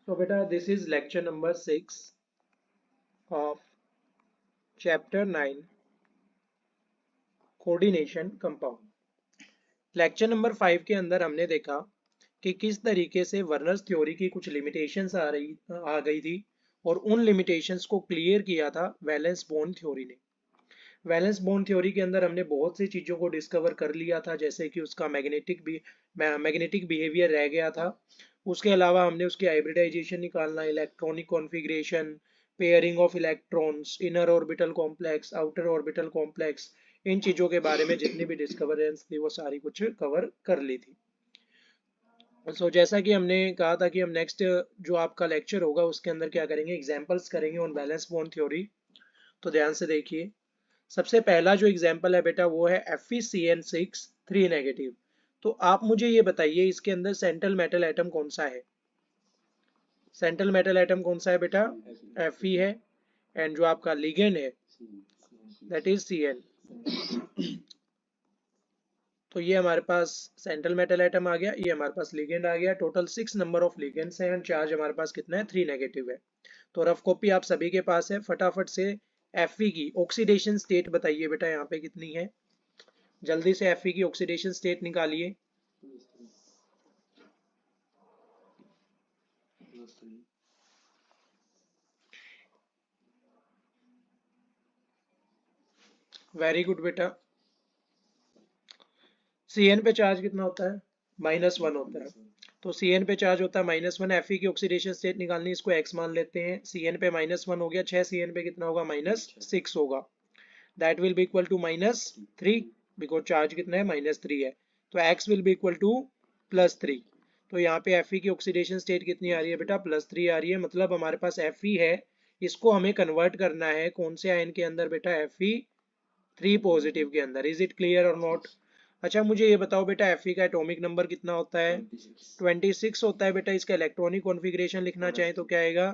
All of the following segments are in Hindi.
So beta, this is lecture number 6 of chapter 9 coordination compound. Lecture number 5 के अंदर हमने देखा कि किस तरीके से वर्नर्स थ्योरी की कुछ लिमिटेशंस आ गई थी और उन लिमिटेशंस को क्लियर किया था वैलेंस बॉन्ड थ्योरी ने। वैलेंस बॉन्ड थ्योरी के अंदर हमने बहुत सी चीज़ों को डिस्कवर कर लिया था, जैसे कि उसका मैग्नेटिक बिहेवियर रह गया था। उसके अलावा हमने उसकी हाइब्रिडाइजेशन निकालना, electronic configuration, pairing of electrons, inner orbital complex, outer orbital complex, इन चीज़ों के बारे में जितनी भी डिस्कवरेंस थी वो सारी कुछ कवर कर ली थी। जैसा कि हमने कहा था कि हम नेक्स्ट जो आपका लेक्चर होगा उसके अंदर क्या करेंगे, एग्जाम्पल्स करेंगे ऑन बैलेंस बॉन्ड थ्योरी। तो ध्यान से देखिए, सबसे पहला जो एग्जाम्पल है बेटा वो है FeCN6 3 नेगेटिव। तो आप मुझे ये बताइए इसके अंदर सेंट्रल मेटल एटम कौन सा है। सेंट्रल मेटल एटम कौन सा है बेटा, Fe है। एंड जो आपका लिगेंड है दैट इज Cn। तो ये हमारे पास सेंट्रल मेटल एटम आ गया, ये हमारे पास लिगेंड आ गया। टोटल 6 नंबर ऑफ लिगेंड्स हैं एंड चार्ज हमारे पास कितना है, 3 नेगेटिव है। तो रफ कॉपी आप सभी के पास है, फटाफट से Fe की ऑक्सीडेशन स्टेट बताइए बेटा यहाँ पे कितनी है। जल्दी से Fe की ऑक्सीडेशन स्टेट निकालिए। वेरी गुड बेटा। Cn पे चार्ज कितना होता है, -1 होता है। तो Cn पे चार्ज होता है -1। Fe की ऑक्सीडेशन स्टेट निकालनी, इसको x मान लेते हैं। Cn पे -1 हो गया, 6 Cn पे कितना होगा, -6 होगा। That will be equal to -3, because charge कितना है, -3 है। तो x will be equal to +3। तो यहाँ पे Fe की ऑक्सीडेशन स्टेट कितनी आ रही है बेटा, +3 आ रही है। मतलब हमारे पास Fe है, इसको हमें कन्वर्ट करना है कौन से आयन के अंदर बेटा, Fe3 पॉजिटिव के अंदर। इज इट क्लियर और नॉट। अच्छा मुझे ये बताओ बेटा, Fe का एटॉमिक नंबर कितना होता है, 26 होता है बेटा। इसका इलेक्ट्रॉनिक कॉन्फ़िगरेशन लिखना चाहें तो क्या आएगा,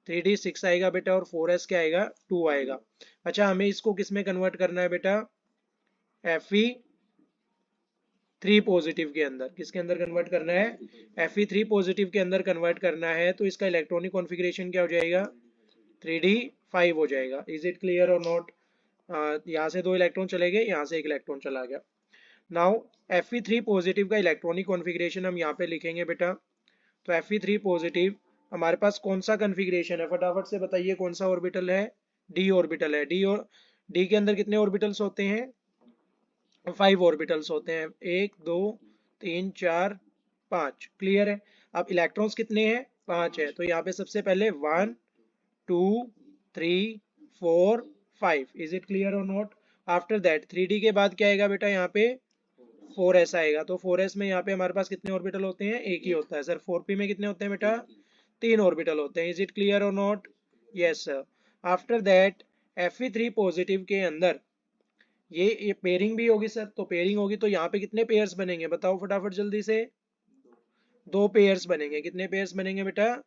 3d6 आएगा बेटा, और 4s क्या आएगा, 2 आएगा। अच्छा हमें इसको किस में कन्वर्ट करना है बेटा, Fe3 पॉजिटिव के अंदर। किसके अंदर कन्वर्ट करना है, Fe3 पॉजिटिव के अंदर कन्वर्ट करना है। तो इसका इलेक्ट्रॉनिक कॉन्फ़िगरेशन क्या हो जाएगा, 3d5 हो जाएगा। इज इट क्लियर और नॉट। यहाँ से 2 इलेक्ट्रॉन चले गए, यहाँ से 1 इलेक्ट्रॉन चला गया। नाउ Fe3 पॉजिटिव का इलेक्ट्रॉनिक कॉन्फ़िगरेशन हम यहाँ पे लिखेंगे बेटा। तो Fe3 पॉजिटिव हमारे पास कौन सा कॉन्फ़िगरेशन है, फटाफट से बताइए कौन सा ऑर्बिटल है, डी ऑर्बिटल है। डी के अंदर कितने ऑर्बिटल्स होते हैं, 5 ऑर्बिटल्स होते हैं, 1 2 3 4 5। क्लियर है। अब इलेक्ट्रॉन्स कितने हैं, 5 है। तो यहाँ पे सबसे पहले 1 2 3 4 5। इज इट क्लियर और नॉट। आफ्टर दैट 3d के बाद क्या आएगा बेटा, यहाँ पे 4s आएगा। तो 4s में यहाँ पे हमारे पास कितने ऑर्बिटल होते हैं, एक ही होता है सर। 4p में कितने होते हैं बेटा, 3 ऑर्बिटल होते हैं। इज इट क्लियर और not, yes sir. After that Fe3 positive के अंदर ये पेयरिंग भी होगी सर। तो पेयरिंग होगी तो यहाँ पे कितने पेयर्स बनेंगे, बताओ फटाफट जल्दी से। 2 पेयर्स बनेंगे। कितने पेयर्स बनेंगे बेटा,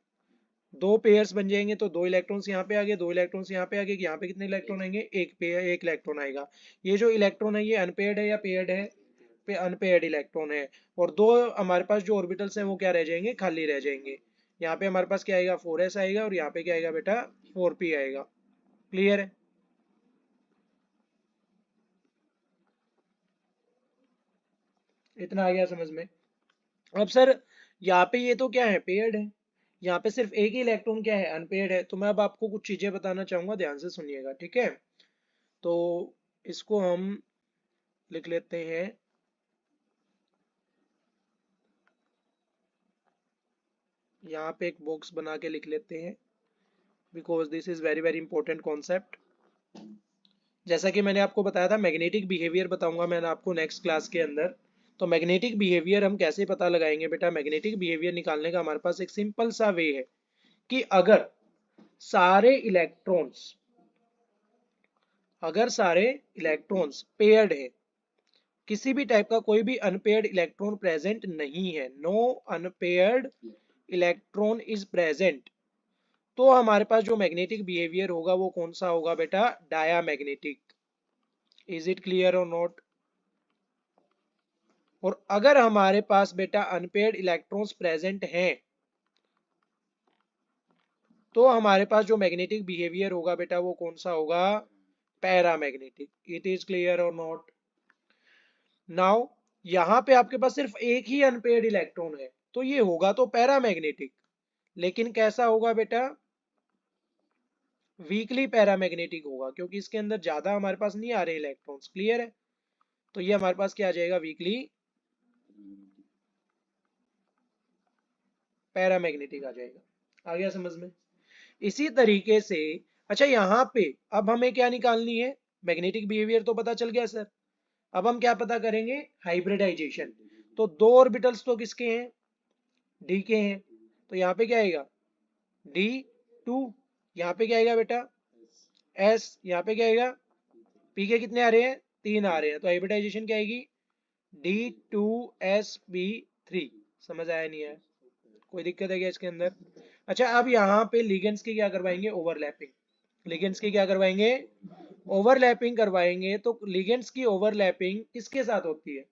2 पेयर्स बन जाएंगे। तो 2 इलेक्ट्रॉन्स यहाँ पे आ गए, 2 इलेक्ट्रॉन्स यहाँ पे आ गए। यहाँ पे कितने इलेक्ट्रॉन आएंगे, एक इलेक्ट्रॉन आएगा। ये जो इलेक्ट्रॉन है ये अनपेयर्ड है या पेयर्ड है, पे अनपेयर्ड इलेक्ट्रॉन है। और 2 हमारे पास जो ऑर्बिटल्स हैं वो क्या रह जाएंगे, खाली रह जाएंगे। यहाँ पे हमारे पास क्या आएगा, 4s आएगा, और यहाँ पे क्या आएगा बेटा, 4p आएगा। क्लियर है। इतना आ गया समझ में। अब सर यहाँ पे ये तो क्या है, पेयर्ड है। यहाँ पे सिर्फ एक ही इलेक्ट्रॉन क्या है, अनपेयर्ड है। तो मैं अब आपको कुछ चीजें बताना चाहूंगा, ध्यान से सुनिएगा, ठीक है। तो इसको हम लिख लेते हैं, यहाँ पे एक बॉक्स बना के लिख लेते हैं, because this is very very important concept. जैसा कि मैंने आपको बताया था, मैग्नेटिक बिहेवियर बताऊंगा मैंने आपको नेक्स्ट क्लास के अंदर। तो मैग्नेटिक बिहेवियर हम कैसे पता लगाएंगे बेटा, मैग्नेटिक बिहेवियर निकालने का हमारे पास एक सिंपल सा वे है कि सारे इलेक्ट्रॉन्स अगर सारे इलेक्ट्रॉन्स पेयर्ड है, किसी भी टाइप का कोई भी अनपेयर्ड इलेक्ट्रॉन प्रेजेंट नहीं है, no unpaired electron is present, तो हमारे पास जो मैग्नेटिक बिहेवियर होगा वो कौन सा होगा बेटा, डायामैग्नेटिक। इज इट क्लियर और नॉट। और अगर हमारे पास बेटा अनपेयर्ड इलेक्ट्रॉन्स प्रेजेंट हैं, तो हमारे पास जो मैग्नेटिक बिहेवियर होगा बेटा वो कौन सा होगा, पैरामैग्नेटिक। इट इज क्लियर और नॉट। नाउ यहाँ पे आपके पास सिर्फ एक ही अनपेयर्ड इलेक्ट्रॉन है, तो ये होगा तो पैरामैग्नेटिक, लेकिन कैसा होगा बेटा, वीकली पैरामैग्नेटिक होगा, क्योंकि इसके अंदर ज्यादा हमारे पास नहीं आ रहे इलेक्ट्रॉन्स। क्लियर है, तो ये हमारे पास क्या आ जाएगा, वीकली पैरामैग्नेटिक आ जाएगा। आ गया समझ में। इसी तरीके से अच्छा यहाँ पे अब हमें क्या निकालनी है, मैग्नेटिक बिहेवियर तो पता चल गया सर, अब हम क्या पता करेंगे, हाइब्रिडाइजेशन। तो दो ऑर्बिटल्स तो किसके हैं, डी के हैं, तो यहाँ पे क्या आएगा, D2। यहाँ पे क्या आएगा बेटा, S। यहाँ पे क्या आएगा, P के कितने आ रहे हैं, 3 आ रहे हैं, तो हाइब्रिडाइजेशन क्या आएगी, D2sp3। समझ आया नहीं आया, कोई दिक्कत है क्या इसके अंदर। अच्छा अब यहाँ पे लिगेंड्स की क्या करवाएंगे, ओवरलैपिंग। लिगेंड्स की क्या करवाएंगे, ओवरलैपिंग करवाएंगे। तो लिगेंड्स की ओवरलैपिंग किसके साथ होती है,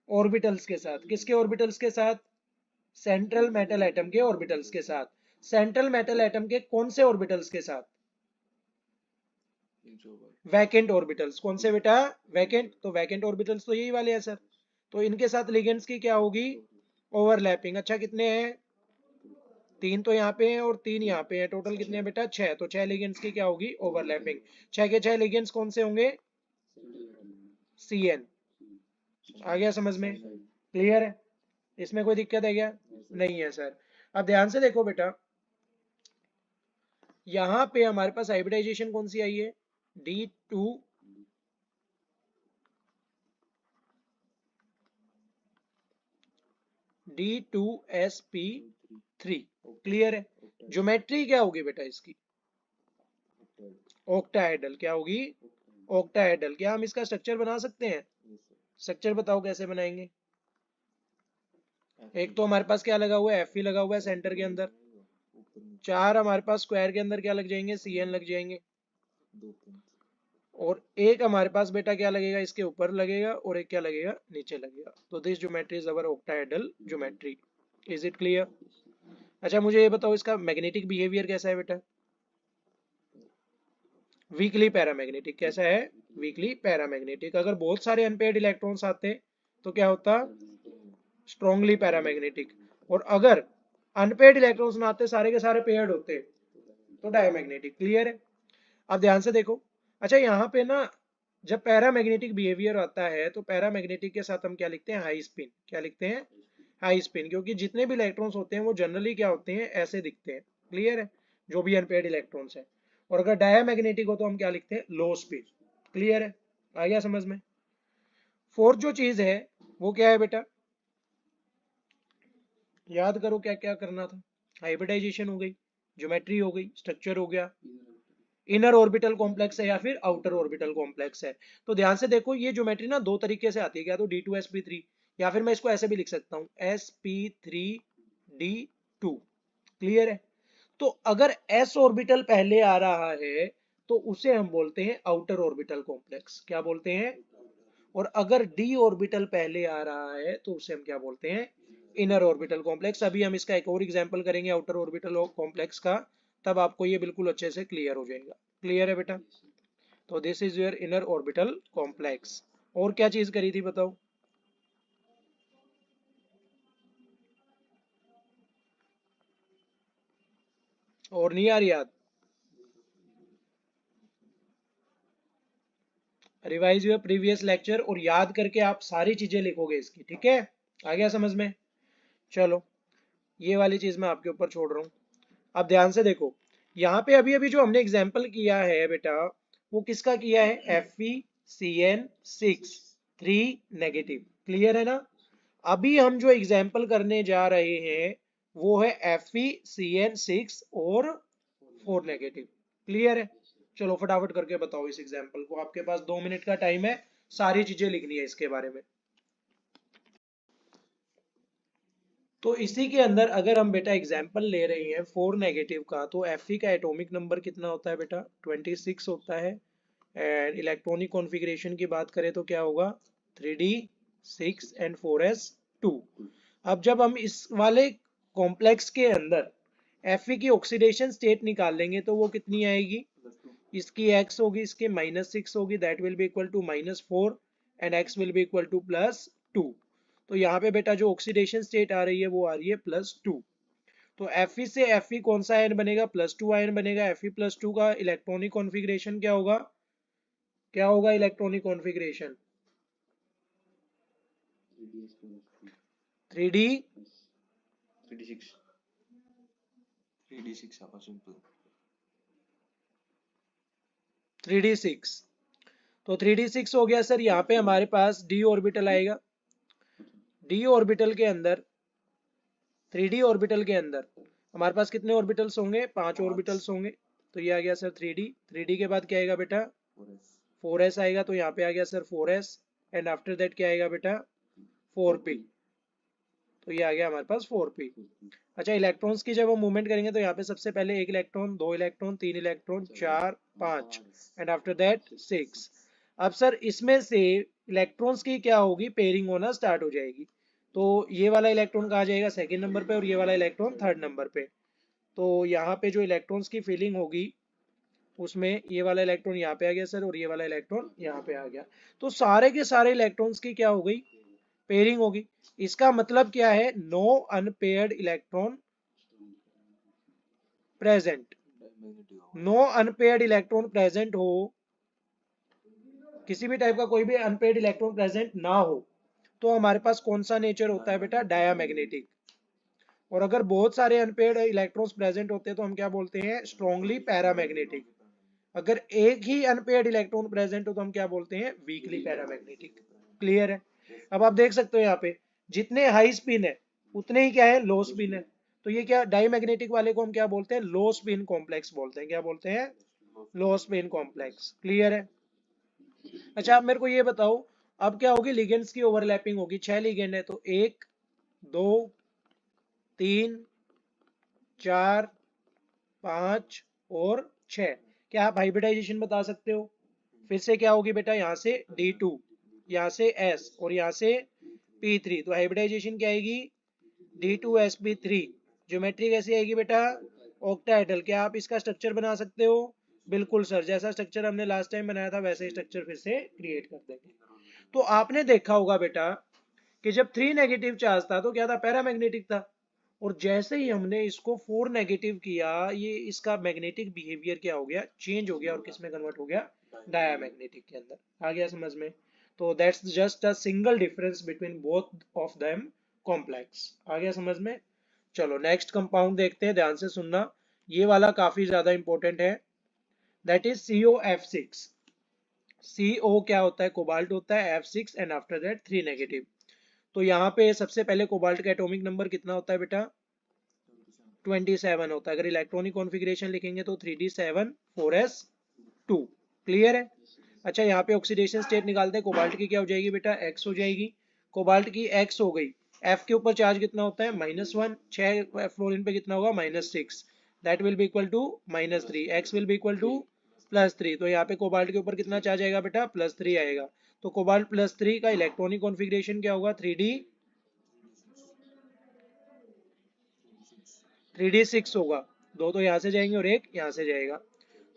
ऑर्बिटल्स के साथ। किसके ऑर्बिटल्स के साथ, सेंट्रल मेटल एटम के ऑर्बिटल्स के साथ। सेंट्रल मेटल एटम के कौन से ऑर्बिटल्स के साथ, वैकेंट ऑर्बिटल्स। कौन से बेटा, वैकेंट। तो वैकेंट ऑर्बिटल्स तो यही वाले हैं सर, तो इनके साथ लिगेंड्स की क्या होगी, ओवरलैपिंग। अच्छा कितने हैं, 3 तो यहाँ पे हैं और 3 यहाँ पे हैं, टोटल कितने हैं बेटा, 6। तो 6 लिगेंड्स की क्या होगी, ओवरलैपिंग। 6 के 6 लिगेंड्स कौन से होंगे, CN। आ गया समझ में, क्लियर है, इसमें कोई दिक्कत है क्या, नहीं है सर। अब ध्यान से देखो बेटा, यहाँ पे हमारे पास हाइब्रिडाइजेशन कौन सी आई है, D2sp3। क्लियर है। ज्योमेट्री क्या होगी बेटा इसकी, ऑक्टाहेड्रल। क्या होगी, ऑक्टाहेड्रल। क्या हम इसका स्ट्रक्चर बना सकते हैं, स्ट्रक्चर बताओ कैसे बनाएंगे। एक तो हमारे पास क्या लगा हुआ है, Fe लगा हुआ है सेंटर के अंदर। 4 हमारे पास स्क्वायर के अंदर क्या लग जाएंगे, CN लग जाएंगे। और एक हमारे पास बेटा क्या लगेगा, इसके ऊपर लगेगा, और एक क्या लगेगा, नीचे लगेगा। तो this geometry is our octahedral geometry. Is it clear. अच्छा मुझे ये बताओ इसका मैग्नेटिक बिहेवियर कैसा है बेटा, वीकली पैरामैग्नेटिक। कैसा है, वीकली पैरामैग्नेटिक। अगर बहुत सारे अनपेयर्ड इलेक्ट्रॉन्स आते तो क्या होता, स्ट्रॉन्गली पैरामैग्नेटिक। और अगर अनपेयर्ड इलेक्ट्रॉन्स ना आते, सारे के सारे पेयर्ड होते, तो डायमैग्नेटिक। क्लियर है। अब ध्यान से देखो, अच्छा यहाँ पे ना जब पैरामैग्नेटिक बिहेवियर आता है तो पैरामैग्नेटिक के साथ हम क्या लिखते हैं, हाई स्पिन। क्या लिखते हैं, हाई स्पिन, क्योंकि जितने भी इलेक्ट्रॉन्स होते हैं वो जनरली क्या होते हैं, ऐसे दिखते हैं। क्लियर है, जो भी अनपेयर्ड इलेक्ट्रॉन्स है। और अगर डायमैग्नेटिक हो तो हम क्या लिखते हैं, लो स्पिन। क्लियर है, आ गया समझ में। फोर्थ जो चीज है वो क्या है बेटा, याद करो क्या क्या करना था। हाइब्रिडाइजेशन हो गई, ज्योमेट्री हो गई, स्ट्रक्चर हो गया, इनर ऑर्बिटल कॉम्प्लेक्स है या फिर आउटर ऑर्बिटल कॉम्प्लेक्स है। तो ध्यान से देखो ये ज्योमेट्री ना दो तरीके से आती है, क्या तो D2sp3, या फिर मैं इसको ऐसे भी लिख सकता हूँ sp3d2। क्लियर है। तो अगर s ऑर्बिटल पहले आ रहा है तो उसे हम बोलते हैं आउटर ऑर्बिटल कॉम्प्लेक्स। क्या बोलते हैं, और अगर d ऑर्बिटल पहले आ रहा है तो उसे हम क्या बोलते हैं, इनर ऑर्बिटल कॉम्प्लेक्स। अभी हम इसका एक और एग्जांपल करेंगे आउटर ऑर्बिटल कॉम्प्लेक्स का, तब आपको ये बिल्कुल अच्छे से क्लियर हो जाएगा। क्लियर है बेटा। तो this is your inner orbital complex. और क्या चीज करी थी बताओ, और नहीं आ रही याद, रिवाइज योर प्रीवियस लेक्चर और याद करके आप सारी चीजें लिखोगे इसकी। ठीक है, आ गया समझ में। चलो ये वाली चीज मैं आपके ऊपर छोड़ रहा हूँ। अब ध्यान से देखो, यहाँ पे अभी अभी जो हमने एग्जाम्पल किया है बेटा, वो किसका किया है, FeCN6 3 नेगेटिव। क्लियर है ना। अभी हम जो एग्जाम्पल करने जा रहे हैं वो है FeCN6 और 4 नेगेटिव। क्लियर है। चलो फटाफट करके बताओ इस एग्जाम्पल को, आपके पास 2 मिनट का टाइम है, सारी चीजें लिखनी है इसके बारे में। तो इसी के अंदर अगर हम बेटा एग्जाम्पल ले रहे हैं 4 नेगेटिव का, तो Fe का एटॉमिक नंबर कितना होता है बेटा, 26 होता है। एंड इलेक्ट्रॉनिक कॉन्फ़िगरेशन की बात करें तो क्या होगा, 3d 6 and 4s 2। अब जब हम इस वाले कॉम्प्लेक्स के अंदर Fe की ऑक्सीडेशन स्टेट निकाल लेंगे तो वो कितनी आएगी, इसकी x होगी, इसके -6 होगी, that will be equal to -4 and x will be equal to +2। तो यहाँ पे बेटा जो ऑक्सीडेशन स्टेट आ रही है वो आ रही है +2। तो Fe से Fe कौन सा आयन बनेगा, +2 आयन बनेगा। Fe+2 का इलेक्ट्रॉनिक कॉन्फ़िगरेशन क्या होगा, क्या होगा इलेक्ट्रॉनिक कॉन्फ़िगरेशन, 3D 3d6। तो 3d6 हो गया सर। यहाँ पे हमारे पास d ऑर्बिटल आएगा, d ऑर्बिटल के अंदर 3d ऑर्बिटल के अंदर हमारे पास कितने ऑर्बिटल्स होंगे, 5 ऑर्बिटल्स होंगे। तो ये आ गया सर 3d के बाद क्या आएगा बेटा, 4s आएगा। तो यहाँ पे आ गया sir 4s and after that क्या आएगा बेटा, 4p। तो ये आ गया हमारे पास 4p। अच्छा, इलेक्ट्रॉन्स की जब हम मूवमेंट करेंगे तो यहाँ पे सबसे पहले 1 electron, 2 electron, 3 electron, 4, 5 and after that 6। अब सर इसमें से इलेक्ट्रॉन्स की क्या होगी, पेयरिंग होना स्टार्ट हो जाएगी। तो ये वाला इलेक्ट्रॉन कहाँ जाएगा, सेकेंड नंबर पे, और ये वाला इलेक्ट्रॉन थर्ड नंबर पे। तो यहाँ पे जो इलेक्ट्रॉन्स की फिलिंग होगी उसमें ये वाला इलेक्ट्रॉन यहाँ पे आ गया सर, और ये वाला इलेक्ट्रॉन यहाँ पे आ गया। तो सारे के सारे इलेक्ट्रॉन्स की क्या हो गई, पेयरिंग होगी। इसका मतलब क्या है, no unpaired electron present. No unpaired electron present हो, किसी भी टाइप का कोई भी अनपेयर्ड इलेक्ट्रॉन प्रेजेंट ना हो, तो हमारे पास कौन सा नेचर होता है बेटा, डायामैग्नेटिक। और अगर बहुत सारे अनपेयर्ड इलेक्ट्रॉन्स प्रेजेंट होते हैं तो हम क्या बोलते हैं, स्ट्रॉन्गली पैरामैग्नेटिक। अगर एक ही अनपेयर्ड इलेक्ट्रॉन प्रेजेंट हो तो हम क्या बोलते हैं, वीकली पैरामैग्नेटिक। क्लियर है। अब आप देख सकते हो यहाँ पे जितने हाई स्पिन है उतने ही क्या है, लो स्पिन है। तो ये क्या, डाईमैग्नेटिक वाले को हम क्या बोलते हैं, लो स्पिन कॉम्प्लेक्स बोलते हैं। क्या बोलते हैं, लो स्पिन कॉम्प्लेक्स। क्लियर है। अच्छा, आप मेरे को ये बताओ, अब क्या होगी, लिगेंड्स की ओवरलैपिंग होगी। 6 लिगेंड है तो 1 2 3 4 5 और 6। क्या आप हाइब्रिडाइजेशन बता सकते हो, फिर से क्या होगी बेटा, यहाँ से D2, यहाँ से S और यहाँ से P3। तो हाइब्रिडाइजेशन क्या आएगी, D2sp3। ज्योमेट्री कैसी आएगी बेटा, ऑक्टाहेड्रल। क्या आप इसका स्ट्रक्चर बना सकते हो, बिल्कुल सर, जैसा स्ट्रक्चर हमने लास्ट टाइम बनाया था वैसे ही स्ट्रक्चर फिर से क्रिएट कर देंगे। तो आपने देखा होगा बेटा कि जब 3 नेगेटिव चार्ज था तो क्या था, पैरामैग्नेटिक था। और जैसे ही हमने इसको 4 नेगेटिव किया, ये इसका मैग्नेटिक बिहेवियर क्या हो गया, चेंज हो गया, और किस में कन्वर्ट हो गया, डायामैग्नेटिक के अंदर। आ गया समझ में। तो that's just a single difference between both of them complex. आ गया समझ में। चलो नेक्स्ट कंपाउंड देखते हैं, ध्यान से सुनना, ये वाला काफी ज्यादा इंपॉर्टेंट है, दैट इज COF6। CO क्या होता है, कोबाल्ट होता है, F6 and after that 3 negative. तो यहाँ पे सबसे पहले कोबाल्ट का एटॉमिक नंबर कितना होता है बेटा, 27 होता है। अगर इलेक्ट्रॉनिक कॉन्फ़िगरेशन लिखेंगे तो 3d7 4s2। क्लियर है। अच्छा, यहाँ पे ऑक्सीडेशन स्टेट निकालते हैं, कोबाल्ट की क्या हो जाएगी बेटा, x हो जाएगी। कोबाल्ट की x हो गई। F के ऊपर चार्ज कितना होता है, -1। 6 फ्लोरीन पे कितना होगा, -6। That will be equal to -3। x will be equal to +3। तो यहाँ पे कोबाल्ट के ऊपर कितना चार्ज आएगा बेटा, +3 आएगा। तो कोबाल्ट +3 का इलेक्ट्रॉनिक कॉन्फ़िगरेशन क्या होगा, 3d6 होगा। दो तो यहाँ से जाएंगे और एक यहाँ से जाएगा।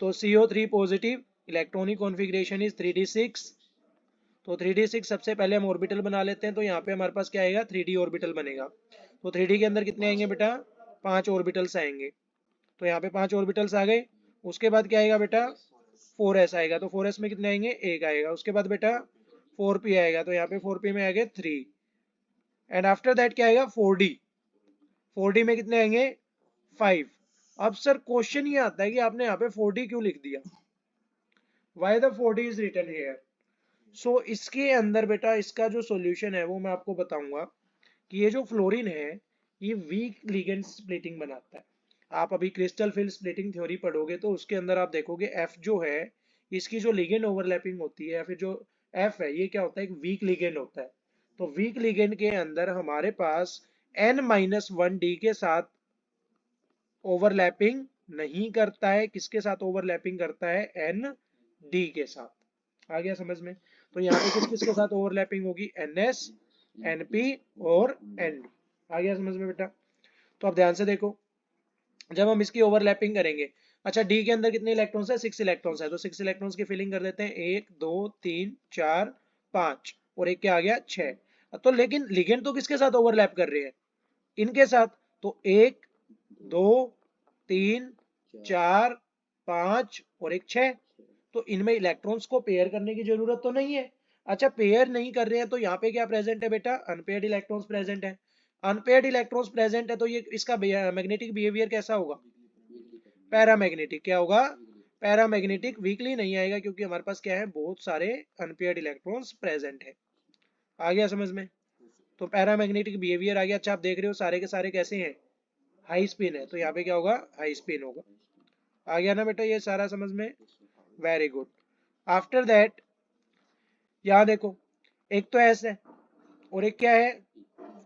तो CO3 positive, electronic configuration is 3d6। तो 3d6 सबसे पहले हम ऑर्बिटल बना लेते हैं। तो यहाँ पे हमारे पास क्या आएगा, 3d ऑर्बिटल बनेगा। तो 3d के अंदर कितने आएंगे बेटा, 5 ऑर्बिटल्स आएंगे। तो यहाँ पे 5 ऑर्बिटल्स आ गए। उसके बाद क्या आएगा बेटा, 4s आएगा। तो 4s में कितने आएंगे, 1 आएगा। उसके बाद बेटा 4p आएगा। तो यहाँ पे 4p में आएंगे 3 एंड आफ्टर दैट क्या आएगा, 4d। 4d में कितने आएंगे, 5। अब सर क्वेश्चन ये आता है कि आपने यहाँ पे 4d क्यों लिख दिया, why the 4d is written here. So इसके अंदर बेटा इसका जो सॉल्यूशन है वो मैं आपको बताऊंगा कि ये जो फ्लोरीन है ये वीक लिगेंड स्प्लिटिंग बनाता है। आप अभी क्रिस्टल फील्ड स्प्लिटिंग थ्योरी पढ़ोगे तो उसके अंदर आप देखोगे F जो है इसकी जो लिगेंड ओवरलैपिंग होती है, या फिर जो F है ये क्या होता है, एक वीक लिगेंड होता है। तो वीक लिगेंड के अंदर हमारे पास N-1d के साथ ओवरलैपिंग नहीं करता है। किसके साथ ओवरलैपिंग करता है, ND के साथ। आ गया समझ में। तो यहाँ पे किस किस के साथ ओवरलैपिंग होगी, NS, NP और ND। आ गया समझ में बेटा। तो अब ध्यान से देखो, जब हम इसकी ओवरलैपिंग करेंगे। अच्छा, डी के अंदर कितने इलेक्ट्रॉन्स है? 6 इलेक्ट्रॉन्स है, तो 6 इलेक्ट्रॉन्स की फिलिंग कर देते हैं। 1 2 3 4 5 और एक क्या आ गया? 6। तो लेकिन लिगेंड तो किसके साथ ओवरलैप कर रहे हैं? इनके साथ। तो 1 2 3 4 5 और एक 6। तो इनमें इलेक्ट्रॉन्स को पेयर करने की जरूरत तो नहीं है। अच्छा, पेयर नहीं कर रहे हैं तो यहाँ पे क्या प्रेजेंट है बेटा? अनपेयर्ड इलेक्ट्रॉन्स प्रेजेंट है। अनपेयर्ड इलेक्ट्रॉन्स प्रेजेंट है तो ये इसका मैग्नेटिक बिहेवियर कैसा होगा? पैरामैग्नेटिक। क्या होगा? पैरामैग्नेटिक। वीकली नहीं आएगा क्योंकि हमारे पास क्या है? बहुत सारे अनपेयर्ड इलेक्ट्रॉन्स प्रेजेंट है। आ गया समझ में? तो पैरामैग्नेटिक बिहेवियर आ गया। अच्छा, आप देख रहे हो सारे के सारे कैसे हैं? हाई स्पिन है, तो यहाँ पे क्या होगा? हाई स्पिन होगा। आ गया ना बेटा ये सारा समझ में? Very good. आफ्टर दैट यहाँ देखो, एक तो एस है और एक क्या है?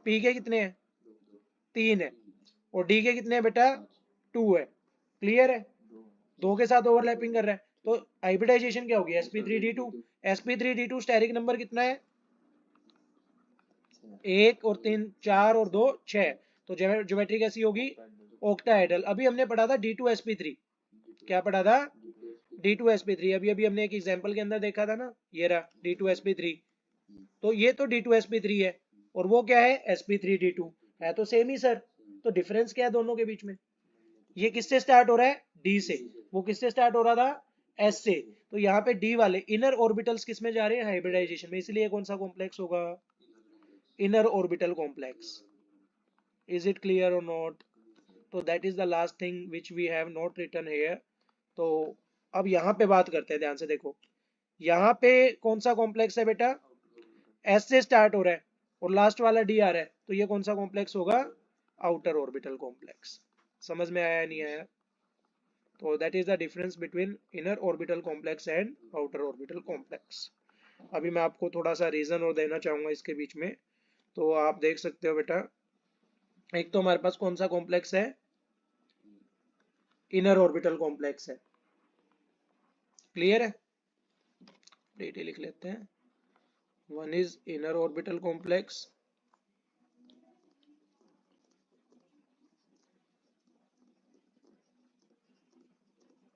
पी के कितने हैं? 3 है। और डी के कितने हैं बेटा? 2 है। क्लियर है? दो के साथ ओवरलैपिंग कर रहा है तो हाइब्रिडाइजेशन क्या होगी? sp3d2। sp3d2 स्टेरिक नंबर कितना है? 1 और 3 4 और 2 6। तो ज्योमेट्री कैसी होगी? ऑक्टाहेड्रल। अभी हमने पढ़ा था d2sp3। क्या पढ़ा था? d2sp3। अभी अभी हमने एक एग्जांपल के अंदर देखा था ना, ये रहा d2sp3। तो ये तो d2sp3 है और वो क्या है? sp3d2 है। तो सेम ही सर। तो डिफरेंस क्या है दोनों के बीच में? ये किससे स्टार्ट हो रहा है? डी से। वो किससे स्टार्ट हो रहा था? एस से। तो यहाँ पे डी वाले इनर ऑर्बिटल्स किस में जा रहे हैं? हाइब्रिडाइजेशन में। इसलिए कौन सा कॉम्प्लेक्स होगा? Inner orbital complex. Is it clear और नॉट? तो that is the last thing which we have not written here. तो अब यहाँ पे बात करते हैं, ध्यान से देखो। यहाँ पे कौन सा कॉम्प्लेक्स है बेटा? एस से स्टार्ट हो रहा है और लास्ट वाला डी आ रहा है, तो ये कौन सा कॉम्प्लेक्स होगा? Outer orbital complex. समझ में आया नहीं आया? तो that is the difference between inner orbital complex and outer orbital complex. अभी मैं आपको थोड़ा सा रीजन और देना चाहूंगा इसके बीच में। तो आप देख सकते हो बेटा, एक तो हमारे पास कौन सा कॉम्प्लेक्स है? इनर ऑर्बिटल कॉम्प्लेक्स है। क्लियर है? डेट लिख लेते हैं। One is inner orbital complex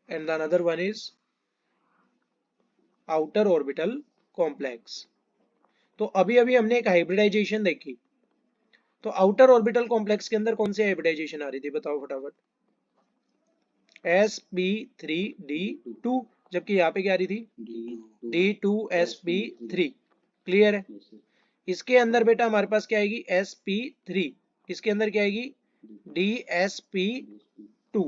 and the another one is outer orbital complex। तो अभी अभी हमने एक हाइब्रिडाइजेशन देखी। तो आउटर ऑर्बिटल कॉम्प्लेक्स के अंदर कौन सी हाइब्रिडाइजेशन आ रही थी? बताओ फटाफट। sp3d2। जबकि यहाँ पे क्या आ रही थी? d2sp3। क्लियर है? इसके अंदर बेटा हमारे पास क्या आएगी? sp3। इसके अंदर क्या आएगी? dsp2।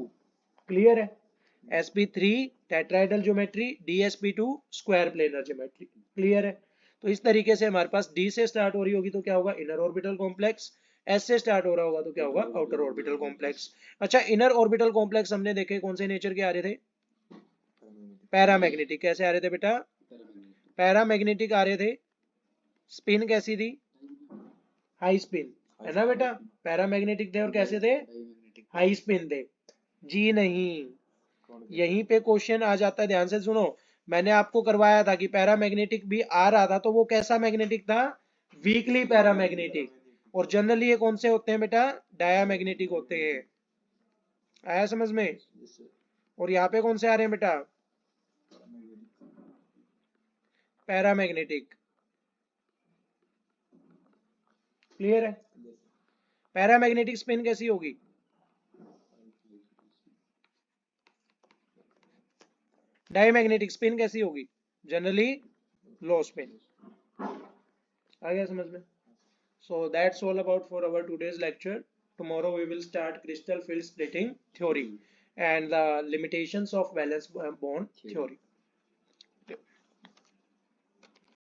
क्लियर है? sp3 tetrahedral geometry, dsp2 square planar geometry. Clear है? तो इस तरीके से हमारे पास डी से स्टार्ट हो रही होगी तो क्या होगा? Inner orbital complex. एस से स्टार्ट हो रहा होगा तो क्या होगा? Outer orbital complex. अच्छा, इनर ऑर्बिटल कॉम्प्लेक्स हमने देखे कौन से नेचर के आ रहे थे? पैरामैग्नेटिक। कैसे आ रहे थे बेटा? पैरामैग्नेटिक आ रहे थे। स्पिन कैसी थी? High spin. है ना बेटा? पैरामैग्नेटिक थे और कैसे थे? हाई स्पिन थे। जी नहीं, यहीं पे क्वेश्चन आ जाता है। ध्यान से सुनो, मैंने आपको करवाया था कि पैरामैग्नेटिक भी आ रहा था, तो वो कैसा मैग्नेटिक था? Weekly paramagnetic. और जनरली ये कौन से होते हैं बेटा? डायामैग्नेटिक होते हैं। आया समझ में? और यहाँ पे कौन से आ रहे हैं बेटा? पैरामैग्नेटिक। क्लियर है? पैरामैग्नेटिक स्पिन कैसी होगी? डायमैग्नेटिक स्पिन कैसी होगी? जनरली लो स्पिन। आ गया समझ में? So that's all about for our today's lecture. Tomorrow we will start crystal field splitting theory and the limitations of valence bond theory.